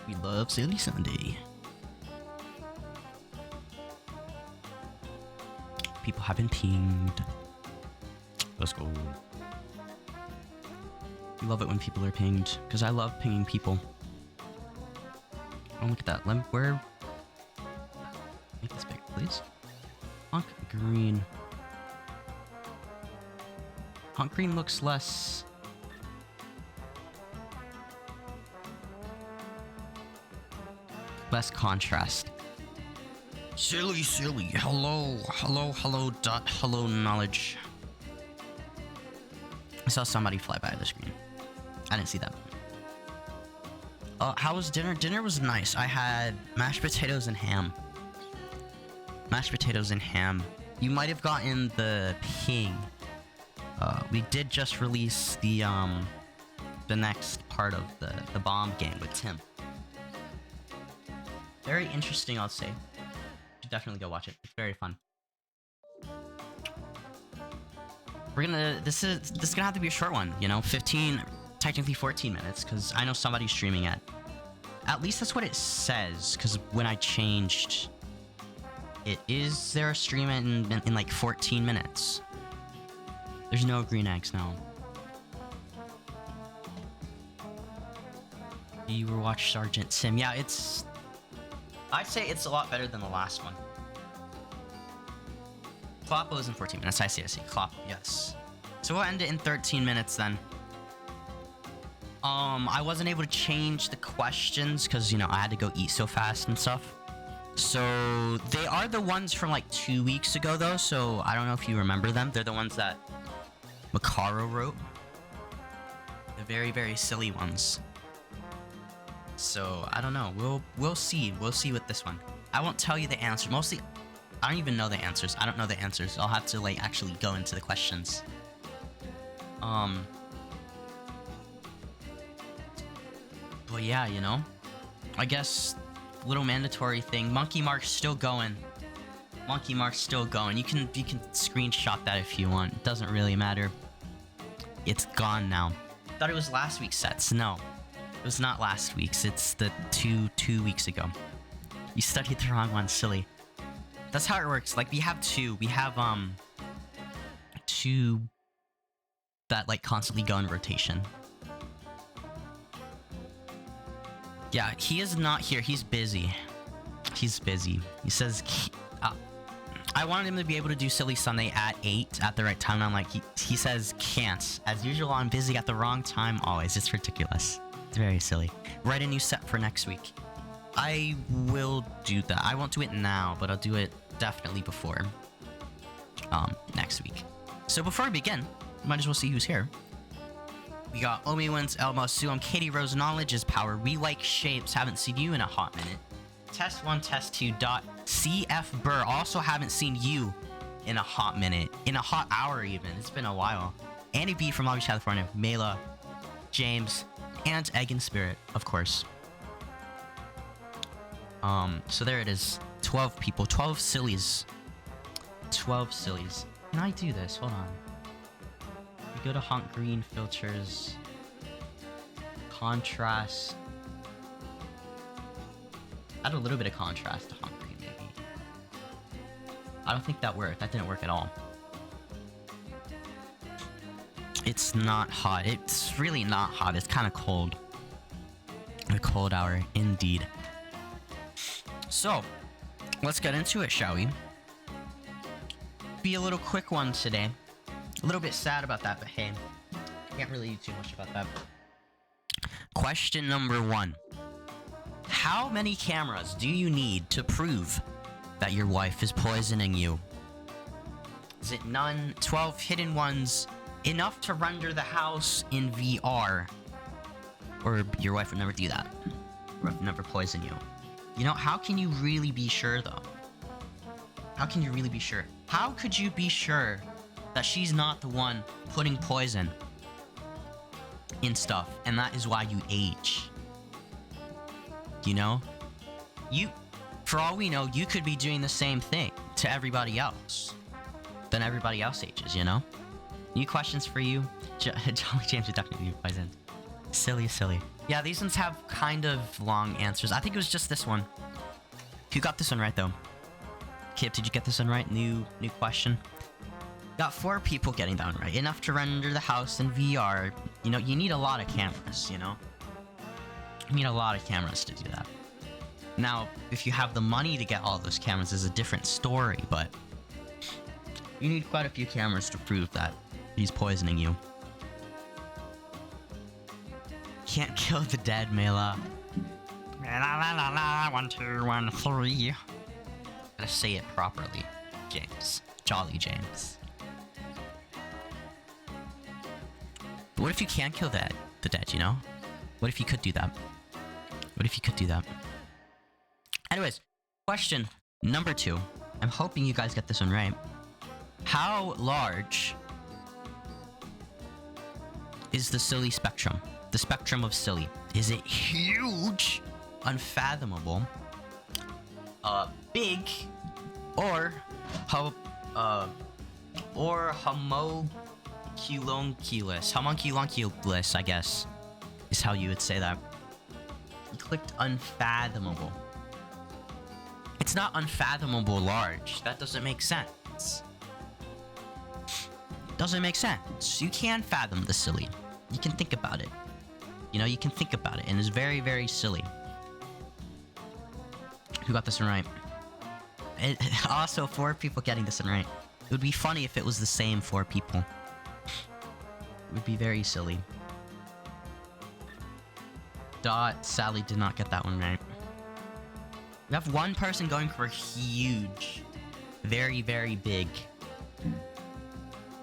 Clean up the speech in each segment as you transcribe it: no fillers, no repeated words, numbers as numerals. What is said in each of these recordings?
We love Silly Sunday. People have been pinged. Let's go. We love it when people are pinged, because I love pinging people. Oh, look at that. Where? Make this big, please. Hunk green. Hunk green looks less... less contrast. Silly. Hello, knowledge. I saw somebody fly by the screen. I didn't see that. How was dinner? Dinner was nice. I had mashed potatoes and ham. Mashed potatoes and ham. You might have gotten the ping. We did just release the next part of the bomb game with Tim. Very interesting, I'll say. You should definitely go watch it. It's very fun. We're gonna... This is gonna have to be a short one, you know? 15... technically 14 minutes, because I know somebody's streaming at least that's what it says, because when I changed it, is there a stream in like 14 minutes? There's no green eggs now. You were watch Sergeant Sim. Yeah, I'd say it's a lot better than the last one. Cloppo is in 14 minutes. I see. Cloppo, yes. So we'll end it in 13 minutes then. I wasn't able to change the questions because, you know, I had to go eat so fast and stuff. So they are the ones from like 2 weeks ago though, so I don't know if you remember them. They're the ones that Mucaro wrote. The very, very silly ones. So I don't know. We'll see. We'll see with this one. I won't tell you the answer. Mostly, I don't even know the answers. I don't know the answers. I'll have to like actually go into the questions. But yeah, you know, I guess little mandatory thing. Monkey Mark's still going. Monkey Mark's still going. You can screenshot that if you want. It doesn't really matter. It's gone now. Thought it was last week's sets. No, it was not last week's. It's the two weeks ago. You studied the wrong one, silly. That's how it works. Like we have two. We have two that like constantly go in rotation. Yeah, he is not here. He's busy. He's busy. He says, I wanted him to be able to do Silly Sunday at 8 at the right time. And I'm like, he says can't. As usual, I'm busy at the wrong time always. It's ridiculous. It's very silly. Write a new set for next week. I will do that. I won't do it now, but I'll do it definitely before next week. So before we begin, might as well see who's here. We got Omi Wins, Elmo Suam, Katie Rose, Knowledge is Power, We Like Shapes, haven't seen you in a hot minute. Test 1, Test 2, CF Burr, also haven't seen you in a hot minute. In a hot hour even, it's been a while. Andy B from Long Beach, California, Mela, James, and Egg and Spirit, of course. So there it is. 12 people, 12 sillies. 12 sillies. Can I do this? Hold on. We go to Hunt Green filters. Contrast. Add a little bit of contrast to Hunt Green, maybe. I don't think that worked. That didn't work at all. It's not hot. It's really not hot. It's kind of cold. A cold hour, indeed. So, let's get into it, shall we? Be a little quick one today. A little bit sad about that, but hey, can't really do too much about that. Question number 1. How many cameras do you need to prove that your wife is poisoning you? Is it none? 12 hidden ones? Enough to render the house in VR? Or your wife would never do that? Or never poison you? You know, how can you really be sure, though? How can you really be sure? How could you be sure that she's not the one putting poison in stuff, and that is why you age? You know? For all we know, you could be doing the same thing to everybody else. Then everybody else ages, you know? New questions for you. Jolly James deducting you poison. Silly, silly. Yeah, these ones have kind of long answers. I think it was just this one. You got this one right, though. Kip, did you get this one right? New question. Got 4 people getting that one right. Enough to render the house in VR. You know, you need a lot of cameras, you know? You need a lot of cameras to do that. Now, if you have the money to get all those cameras, is a different story, but you need quite a few cameras to prove that he's poisoning you. Can't kill the dead, Mela. La la la la, 1, 2, 1, 3. Gotta say it properly, James. Jolly James. But what if you can't kill the dead, you know? What if you could do that? What if you could do that? Anyways, question number 2. I'm hoping you guys get this one right. How large is the silly spectrum? The spectrum of silly. Is it huge, unfathomable, big, or homunculus, I guess, is how you would say that. You clicked unfathomable. It's not unfathomable large. That doesn't make sense. Doesn't make sense. You can fathom the silly. You can think about it. You know, you can think about it, and it's very, very silly. Who got this one right? Also, 4 people getting this one right. It would be funny if it was the same 4 people. It would be very silly. Sally did not get that one right. We have 1 person going for huge. Very, very big.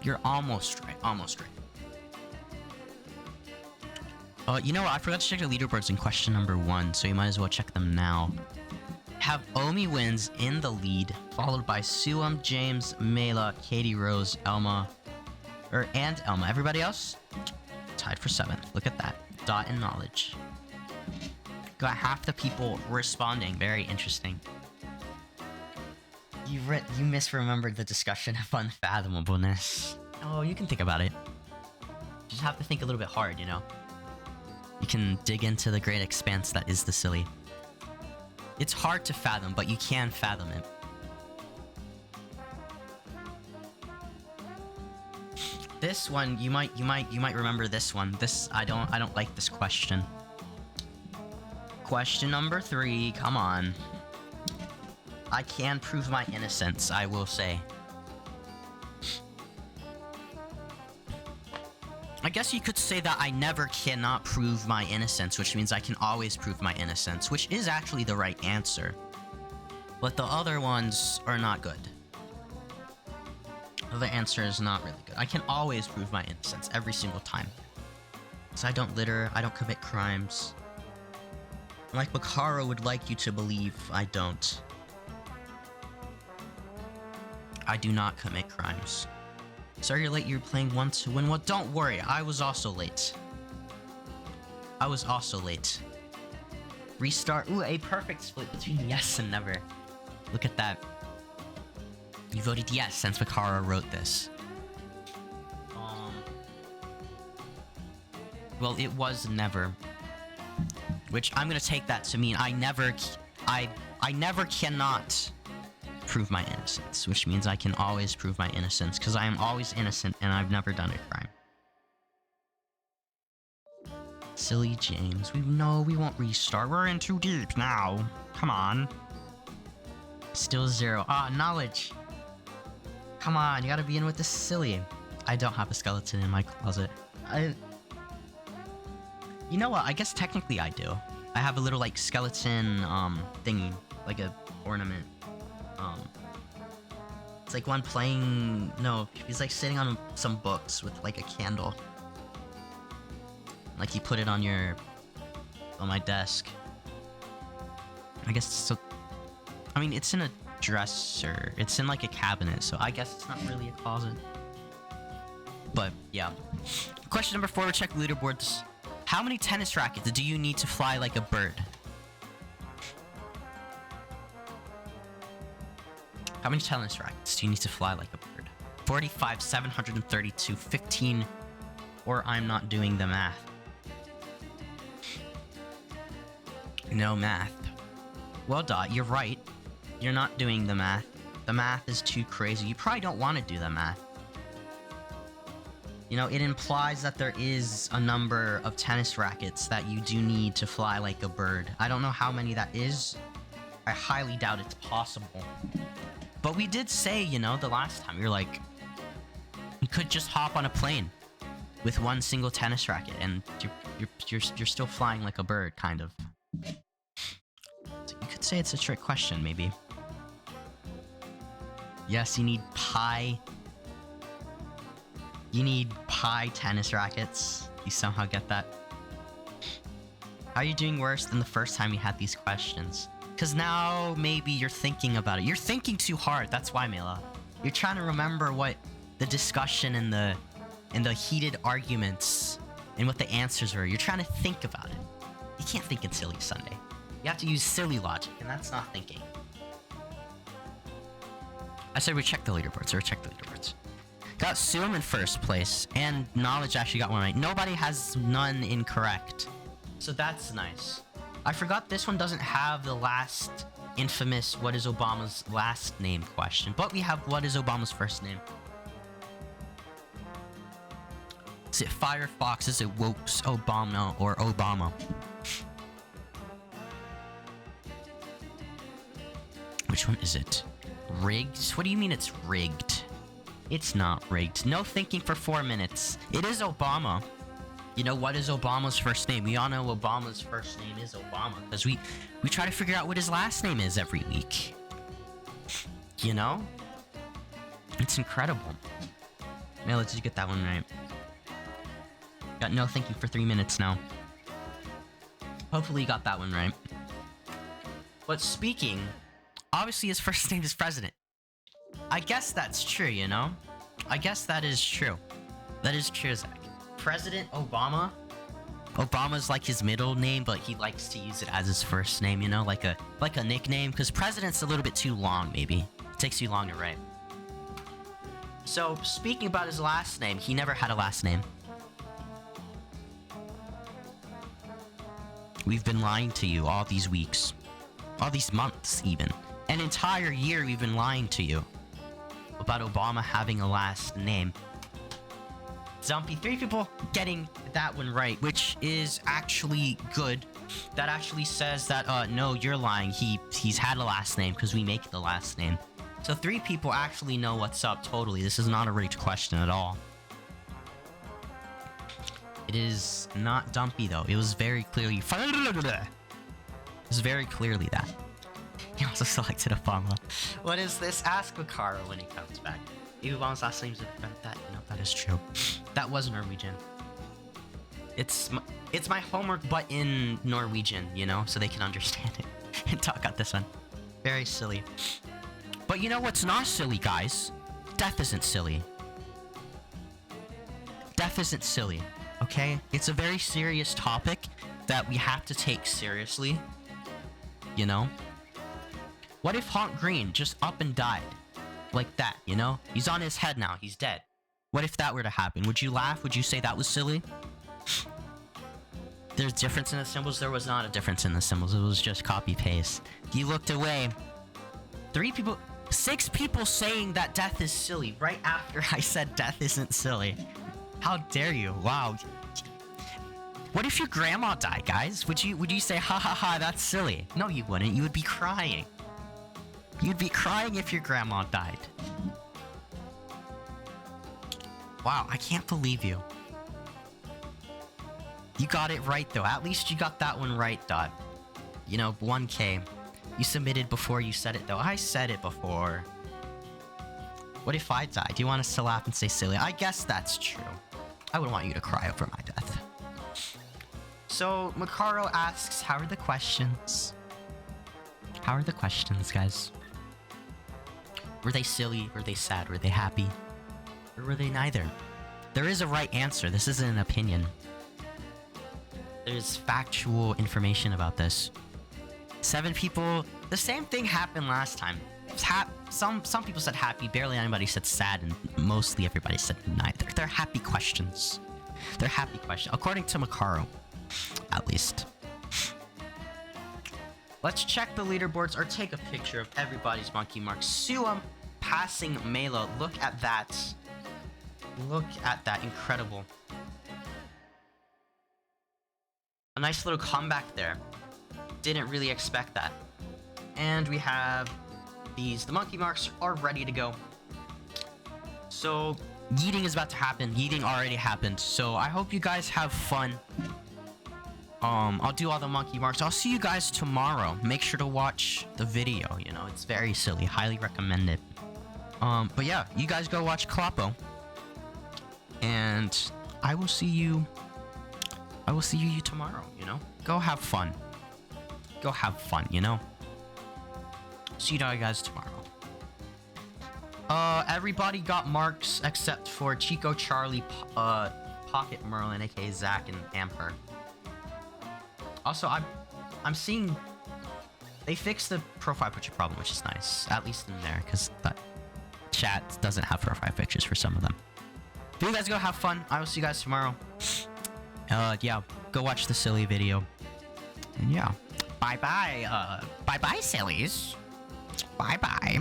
You're almost right. Almost right. You know what? I forgot to check the leaderboards in question number 1, so you might as well check them now. Have Omi wins in the lead, followed by Suam, James, Mela, Katie Rose, Elma, and Elma. Everybody else tied for 7th. Look at that. Dot and knowledge. Got half the people responding. Very interesting. You misremembered the discussion of unfathomableness. Oh, you can think about it. You just have to think a little bit hard, you know? You can dig into the great expanse that is the silly. It's hard to fathom, but you can fathom it. This one, you might remember this one. I don't like this question. Question number 3, come on. I can prove my innocence, I will say. I guess you could say that I never cannot prove my innocence, which means I can always prove my innocence, which is actually the right answer. But the other ones are not good. The other answer is not really good. I can always prove my innocence every single time. So I don't litter, I don't commit crimes. Like Mucaro would like you to believe, I don't. I do not commit crimes. Sorry you're late, you're playing 1 to win. Well, don't worry, I was also late. Restart. Ooh, a perfect split between yes and never. Look at that. You voted yes since Mucaro wrote this. Well, it was never. Which I'm gonna take that to mean I never cannot prove my innocence, which means I can always prove my innocence, because I am always innocent and I've never done a crime. Silly James, we won't restart. We're in too deep now. Come on. Still 0. Knowledge. Come on, you gotta be in with the silly. I don't have a skeleton in my closet. You know what? I guess technically I do. I have a little like skeleton thingy, like a ornament. It's like one playing. No, he's like sitting on some books with like a candle. Like he put it on my desk. I guess it's so. I mean, it's in a dresser. It's in like a cabinet, so I guess it's not really a closet. But yeah. Question number 4. Check leaderboards. How many tennis rackets do you need to fly like a bird? How many tennis rackets do you need to fly like a bird? 45, 732, 15, or I'm not doing the math. No math. Well, Dot, you're right. You're not doing the math. The math is too crazy. You probably don't want to do the math. You know, it implies that there is a number of tennis rackets that you do need to fly like a bird. I don't know how many that is. I highly doubt it's possible. But we did say, you know, the last time, you're like, you could just hop on a plane with one single tennis racket and you're still flying like a bird, kind of. So you could say it's a trick question, maybe. Yes, you need pi. You need pi tennis rackets. You somehow get that. How are you doing worse than the first time you had these questions? Because now maybe you're thinking about it. You're thinking too hard. That's why, Mela. You're trying to remember what the discussion and the heated arguments and what the answers were. You're trying to think about it. You can't think in Silly Sunday. You have to use silly logic, and that's not thinking. I said we check the leaderboards, or check the leaderboards. Got Suum in first place, and Knowledge actually got one right. Nobody has none incorrect. So that's nice. I forgot this one doesn't have the last infamous what is Obama's last name question, but we have what is Obama's first name. Is it Firefox? Is it Woaxe, Obama, or Obama? Which one is it? Rigged? What do you mean it's rigged? It's not rigged. No thinking for 4 minutes. It is Obama. You know, what is Obama's first name? We all know Obama's first name is Obama, because we try to figure out what his last name is every week. You know? It's incredible. Mela, did you get that one right? Got no thinking for 3 minutes now. Hopefully you got that one right. But speaking, obviously his first name is President. I guess that's true, you know? I guess that is true. That is true, Zach. President Obama. Obama's like his middle name, but he likes to use it as his first name, you know? Like a nickname, because President's a little bit too long, maybe. It takes too long to write. So, speaking about his last name, he never had a last name. We've been lying to you all these weeks. All these months, even. An entire year we've been lying to you about Obama having a last name. Zumpy, 3 people getting that one right, which is actually good. That actually says that, no, you're lying. He's had a last name because we make the last name. So 3 people actually know what's up totally. This is not a rigged question at all. It is not Dumpy, though. It was very clearly... It was very clearly that. He also selected Obama. What is this? Ask Mucaro when he comes back. If Obama's last name's that, you know, that is true. That was Norwegian. It's my homework, but in Norwegian, you know, so they can understand it and talk out this one. Very silly. But you know what's not silly, guys? Death isn't silly. Death isn't silly, okay? It's a very serious topic that we have to take seriously, you know? What if Honk Green just up and died? Like that, you know? He's on his head now. He's dead. What if that were to happen? Would you laugh? Would you say that was silly? There's a difference in the symbols? There was not a difference in the symbols. It was just copy-paste. You looked away. 6 people saying that death is silly right after I said death isn't silly. How dare you? Wow. What if your grandma died, guys? Would you say, ha ha ha, that's silly? No, you wouldn't. You would be crying. You'd be crying if your grandma died. Wow, I can't believe you. You got it right, though. At least you got that one right, Dot. You know, 1K. You submitted before you said it, though. I said it before. What if I die? Do you want us to laugh and say silly? I guess that's true. I wouldn't want you to cry over my death. So, Mucaro asks, how are the questions? How are the questions, guys? Were they silly? Were they sad? Were they happy? Or were they neither? There is a right answer. This isn't an opinion. There's factual information about this. 7 people... The same thing happened last time. Some people said happy, barely anybody said sad, and mostly everybody said neither. They're happy questions. They're happy questions, according to Mucaro, at least. Let's check the leaderboards or take a picture of everybody's monkey marks. Suam passing Mela. Look at that. Look at that. Incredible. A nice little comeback there. Didn't really expect that. And we have these. The monkey marks are ready to go. So, yeeting is about to happen. Yeeting already happened. So, I hope you guys have fun. I'll do all the monkey marks. I'll see you guys tomorrow. Make sure to watch the video, you know. It's very silly. Highly recommend it. But yeah, you guys go watch Kloppo. And I will see you tomorrow, you know? Go have fun. Go have fun, you know? See you guys tomorrow. Everybody got marks except for Chico, Charlie, Pocket Merlin, aka Zach, and Amper. Also, I'm seeing they fixed the profile picture problem, which is nice. At least in there, because chat doesn't have profile pictures for some of them. But you guys go have fun. I will see you guys tomorrow. Yeah, go watch the silly video. And yeah, bye-bye. Bye-bye, sillies. Bye-bye.